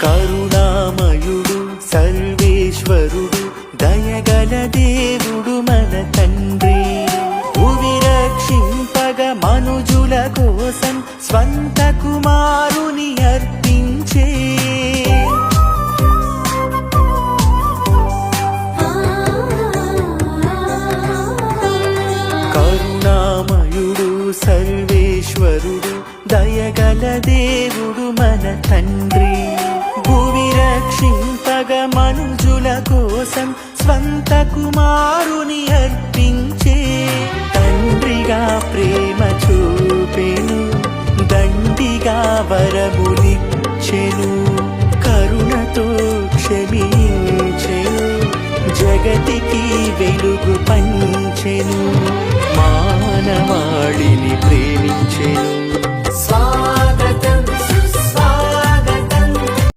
కరుణామయుడు సర్వేశ్వరుడు దయగల దేవుడు మన తండ్రి భువి రక్షింపగ మనుజుల కోసం స్వంత కుమారుని అర్పించే కరుణామయుడు సర్వేశ్వరుడు దయగల దేవుడు మన తండ్రి భువి రక్షింపగ మనుజుల కోసం స్వంత కుమారుని అర్పించే తండ్రిగా ప్రేమ చూపెను దండిగా వరములిచ్చెను కరుణతో క్షమించెను జగతికి వెలుగు పంచెను మానవాళిని ప్రేమించెను